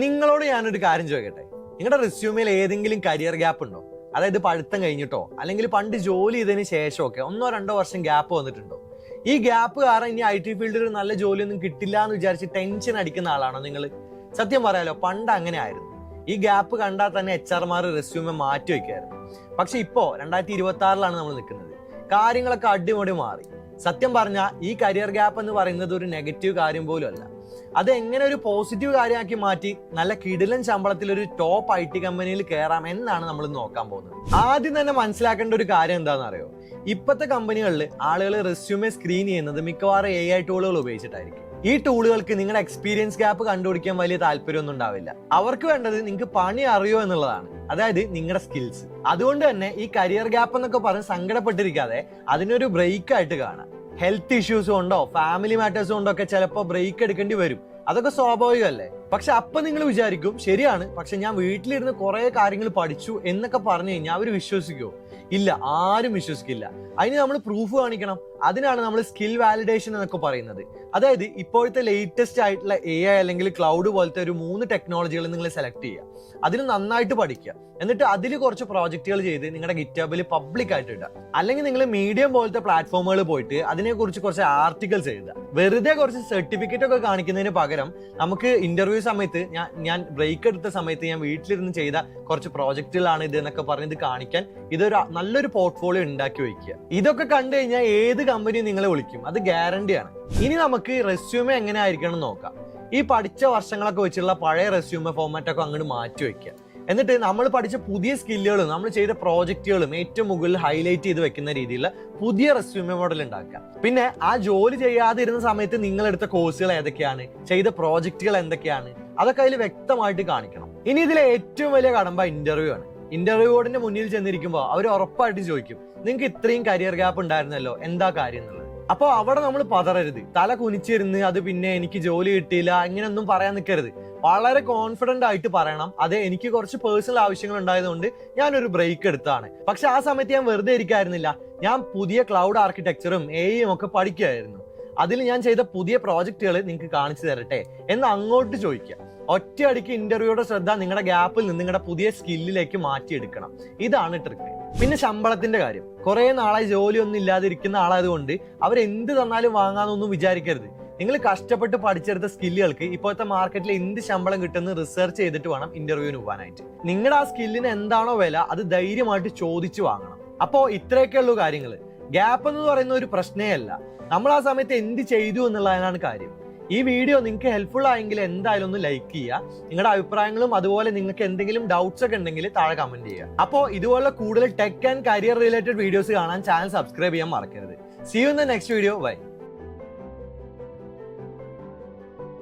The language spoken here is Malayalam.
നിങ്ങളോട് ഞാനൊരു കാര്യം ചോദിക്കട്ടെ, നിങ്ങളുടെ റെസ്യൂമിൽ ഏതെങ്കിലും കരിയർ ഗ്യാപ്പ് ഉണ്ടോ? അതായത് പഠിത്തം കഴിഞ്ഞിട്ടോ അല്ലെങ്കിൽ പണ്ട് ജോലി ചെയ്തതിന് ശേഷമൊക്കെ 1-2 വർഷം ഗ്യാപ്പ് വന്നിട്ടുണ്ടോ? ഈ ഗ്യാപ്പ് കാരണം ഇനി IT ഫീൽഡിൽ ഒരു നല്ല ജോലിയൊന്നും കിട്ടില്ല എന്ന് വിചാരിച്ച് ടെൻഷൻ അടിക്കുന്ന ആളാണോ നിങ്ങൾ? സത്യം പറയാലോ, പണ്ട് അങ്ങനെ ആയിരുന്നു. ഈ ഗ്യാപ്പ് കണ്ടാൽ തന്നെ HR-മാർ റെസ്യൂമെ മാറ്റി വയ്ക്കായിരുന്നു. പക്ഷെ ഇപ്പോ 2026-ലാണ് നമ്മൾ നിൽക്കുന്നത്. കാര്യങ്ങളൊക്കെ അടിമുടി മാറി. സത്യം പറഞ്ഞാൽ ഈ കരിയർ ഗ്യാപ്പ് എന്ന് പറയുന്നത് ഒരു നെഗറ്റീവ് കാര്യം പോലും അല്ല. അത് എങ്ങനെ ഒരു പോസിറ്റീവ് കാര്യമാക്കി മാറ്റി നല്ല കിടിലൻ ശമ്പളത്തിൽ ഒരു ടോപ്പ് IT കമ്പനിയിൽ കയറാം എന്നാണ് നമ്മൾ നോക്കാൻ പോകുന്നത്. ആദ്യം തന്നെ മനസ്സിലാക്കേണ്ട ഒരു കാര്യം എന്താണെന്ന് അറിയോ? ഇപ്പോഴത്തെ കമ്പനികളിൽ ആളുകൾ റെസ്യൂമെ സ്ക്രീൻ ചെയ്യുന്നത് മിക്കവാറും AI ടൂളുകൾ ഉപയോഗിച്ചിട്ടായിരിക്കും. ഈ ടൂളുകൾക്ക് നിങ്ങളുടെ എക്സ്പീരിയൻസ് ഗ്യാപ്പ് കണ്ടുപിടിക്കാൻ വലിയ താല്പര്യമൊന്നും ഉണ്ടാവില്ല. അവർക്ക് വേണ്ടത് നിങ്ങൾക്ക് പണി അറിയോ എന്നുള്ളതാണ്, അതായത് നിങ്ങളുടെ സ്കിൽസ്. അതുകൊണ്ട് തന്നെ ഈ കരിയർ ഗ്യാപ്പ് എന്നൊക്കെ പറഞ്ഞ് സങ്കടപ്പെട്ടിരിക്കാതെ അതിനൊരു ബ്രേക്ക് ആയിട്ട് കാണാം. ഹെൽത്ത് ഇഷ്യൂസ് കൊണ്ടോ ഫാമിലി മാറ്റേഴ്സ് കൊണ്ടോ ഒക്കെ ചിലപ്പോൾ ബ്രേക്ക് എടുക്കേണ്ടി വരും. അതൊക്കെ സ്വാഭാവികമല്ലേ? പക്ഷെ അപ്പൊ നിങ്ങൾ വിചാരിക്കും ശരിയാണ്, പക്ഷെ ഞാൻ വീട്ടിലിരുന്ന് കുറെ കാര്യങ്ങൾ പഠിച്ചു എന്നൊക്കെ പറഞ്ഞു കഴിഞ്ഞാൽ അവർ വിശ്വസിക്കുമോ? ഇല്ല, ആരും വിശ്വസിക്കില്ല. അതിന് നമ്മൾ പ്രൂഫ് കാണിക്കണം. അതിനാണ് നമ്മൾ സ്കിൽ വാലിഡേഷൻ എന്നൊക്കെ പറയുന്നത്. അതായത് ഇപ്പോഴത്തെ ലേറ്റസ്റ്റ് ആയിട്ടുള്ള AI അല്ലെങ്കിൽ ക്ലൗഡ് പോലത്തെ ഒരു 3 ടെക്നോളജികൾ നിങ്ങൾ സെലക്ട് ചെയ്യുക, അതിൽ നന്നായിട്ട് പഠിക്കുക, എന്നിട്ട് അതിൽ കുറച്ച് പ്രോജക്റ്റുകൾ ചെയ്ത് നിങ്ങളുടെ ഗിറ്റബിൽ പബ്ലിക് ആയിട്ട് ഇടുക. അല്ലെങ്കിൽ നിങ്ങൾ മീഡിയം പോലത്തെ പ്ലാറ്റ്ഫോമുകൾ പോയിട്ട് അതിനെക്കുറിച്ച് കുറച്ച് ആർട്ടിക്കിൾസ് എഴുതുക. വെറുതെ കുറച്ച് സർട്ടിഫിക്കറ്റ് ഒക്കെ കാണിക്കുന്നതിന് പകരം നമുക്ക് ഇന്റർവ്യൂ സമയത്ത് ഞാൻ ബ്രേക്ക് എടുത്ത സമയത്ത് ഞാൻ വീട്ടിലിരുന്ന് ചെയ്ത കുറച്ച് പ്രോജക്റ്റുകളാണ് ഇത് എന്നൊക്കെ പറഞ്ഞ് ഇത് കാണിക്കാൻ ഇതൊരു നല്ലൊരു പോർട്ട്ഫോളിയോ ഉണ്ടാക്കി വയ്ക്കുക. ഇതൊക്കെ കണ്ടു കഴിഞ്ഞാൽ ഏത് കമ്പനി നിങ്ങളെ വിളിക്കും, അത് ഗ്യാരണ്ടിയാണ്. ഇനി നമുക്ക് റെസ്യൂമെ എങ്ങനെ ആയിരിക്കണം നോക്കാം. ഈ പഠിച്ച വർഷങ്ങളൊക്കെ വെച്ചുള്ള പഴയ റെസ്യൂമെ ഫോർമാറ്റ് ഒക്കെ അങ്ങോട്ട് മാറ്റി വെക്കുക. എന്നിട്ട് നമ്മൾ പഠിച്ച പുതിയ സ്കില്ലുകളും നമ്മൾ ചെയ്ത പ്രോജക്റ്റുകളും ഏറ്റവും മുകളിൽ ഹൈലൈറ്റ് ചെയ്ത് വെക്കുന്ന രീതിയിലുള്ള പുതിയ റെസ്യൂമെ മോഡൽ ഉണ്ടാക്കുക. പിന്നെ ആ ജോലി ചെയ്യാതിരുന്ന സമയത്ത് നിങ്ങൾ എടുത്ത കോഴ്സുകൾ ഏതൊക്കെയാണ്, ചെയ്ത പ്രോജക്റ്റുകൾ എന്തൊക്കെയാണ്, അതൊക്കെ അതിൽ വ്യക്തമായിട്ട് കാണിക്കണം. ഇനി ഇതിലെ ഏറ്റവും വലിയ കടമ്പ ഇന്റർവ്യൂ ആണ്. ഇന്റർവ്യൂ ബോർഡിന്റെ മുന്നിൽ ചെന്നിരിക്കുമ്പോൾ അവർ ഉറപ്പായിട്ട് ചോദിക്കും, നിങ്ങൾക്ക് ഇത്രയും കരിയർ ഗ്യാപ്പ് ഉണ്ടായിരുന്നല്ലോ, എന്താ കാര്യം എന്നുള്ളത്. അപ്പോൾ അവിടെ നമ്മൾ പതറരുത്, തല കുനിച്ചിരുന്ന് അത് പിന്നെ എനിക്ക് ജോലി കിട്ടിയില്ല ഇങ്ങനെയൊന്നും പറയാൻ നിൽക്കരുത്. വളരെ കോൺഫിഡന്റ് ആയിട്ട് പറയണം, അതെ എനിക്ക് കുറച്ച് പേഴ്സണൽ ആവശ്യങ്ങൾ ഉണ്ടായതുകൊണ്ട് ഞാനൊരു ബ്രേക്ക് എടുത്താണ്. പക്ഷെ ആ സമയത്ത് ഞാൻ വെറുതെ ഇരിക്കായിരുന്നില്ല, ഞാൻ പുതിയ ക്ലൗഡ് ആർക്കിടെക്ചറും AI ഒക്കെ പഠിക്കുകയായിരുന്നു. അതിൽ ഞാൻ ചെയ്ത പുതിയ പ്രോജക്റ്റുകൾ നിങ്ങൾക്ക് കാണിച്ചു തരട്ടെ എന്ന് അങ്ങോട്ട് ചോദിക്കുക. ഒറ്റയടിക്ക് ഇന്റർവ്യൂയുടെ ശ്രദ്ധ നിങ്ങളുടെ ഗ്യാപ്പിൽ നിന്ന് നിങ്ങളുടെ പുതിയ സ്കില്ലിലേക്ക് മാറ്റിയെടുക്കണം. ഇതാണ് ട്രിക്ക്. പിന്നെ ശമ്പളത്തിന്റെ കാര്യം. കുറെ നാളായി ജോലിയൊന്നും ഇല്ലാതിരിക്കുന്ന ആളായതുകൊണ്ട് അവരെന്ത് തന്നാലും വാങ്ങാന്നൊന്നും വിചാരിക്കരുത്. നിങ്ങൾ കഷ്ടപ്പെട്ട് പഠിച്ചെടുത്ത സ്കില്ലുകൾക്ക് ഇപ്പോഴത്തെ മാർക്കറ്റിൽ എന്ത് ശമ്പളം കിട്ടുമെന്ന് റിസർച്ച് ചെയ്തിട്ട് വേണം ഇന്റർവ്യൂവിന് പോകാനായിട്ട്. നിങ്ങളുടെ ആ സ്കില്ലിന് എന്താണോ വില അത് ധൈര്യമായിട്ട് ചോദിച്ചു വാങ്ങണം. അപ്പോ ഇത്രയൊക്കെ ഉള്ളൂ കാര്യങ്ങൾ. ഗ്യാപ്പ് എന്ന് പറയുന്ന ഒരു പ്രശ്നമേ അല്ല, നമ്മൾ ആ സമയത്ത് എന്ത് ചെയ്തു എന്നുള്ളതിനാണ് കാര്യം. ഈ വീഡിയോ നിങ്ങൾക്ക് ഹെൽപ്ഫുൾ ആയെങ്കിൽ എന്തായാലും ഒന്ന് ലൈക്ക് ചെയ്യുക. നിങ്ങളുടെ അഭിപ്രായങ്ങളും അതുപോലെ നിങ്ങൾക്ക് എന്തെങ്കിലും ഡൗട്ട്സ് ഒക്കെ ഉണ്ടെങ്കിൽ താഴെ കമന്റ് ചെയ്യുക. അപ്പോൾ ഇതുപോലുള്ള കൂടുതൽ tech and career related videos കാണാൻ ചാനൽ സബ്സ്ക്രൈബ് ചെയ്യാൻ മറക്കരുത്. See you in the next video. Bye.